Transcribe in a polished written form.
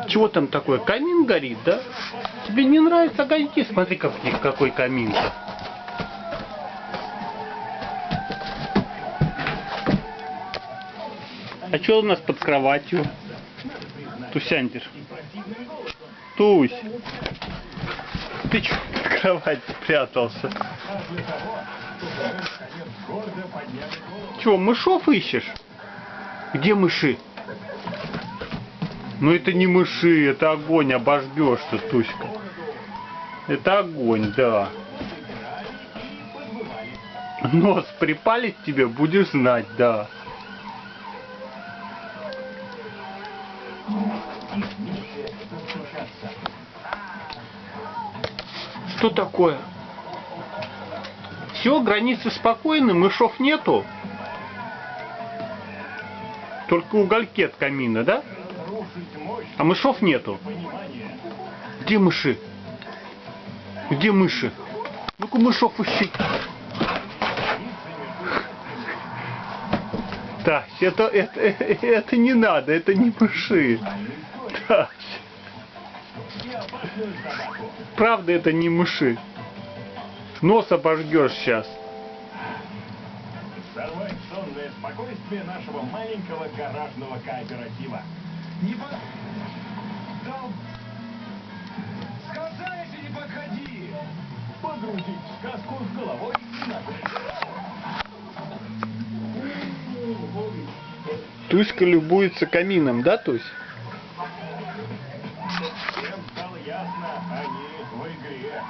Чего там такое? Камин горит, да? Тебе не нравятся огоньки? Смотри, какой камин-то. А что у нас под кроватью? Тусяндер. Тусь. Ты что под кровать спрятался? Чего, мышов ищешь? Где мыши? Ну это не мыши, это огонь, обожгешь-то, Туська. Это огонь, да. Нос припалит тебе, будешь знать, да. Что такое? Все, границы спокойны, мышов нету. Только угольки от камина, да? А мышов нету. Где мыши? Где мыши? Ну-ка мышов ищи. Так, это не надо, это не мыши. Так. Правда, это не мыши. Нос обожгешь сейчас. Сорвать сонное спокойствие нашего маленького гаражного кооператива. Не по... Дом... Сказайте, не подходи! Погрузить сказку с головой и ногой. Туська любуется камином, да, Тусь? Всем стало ясно, они в игре.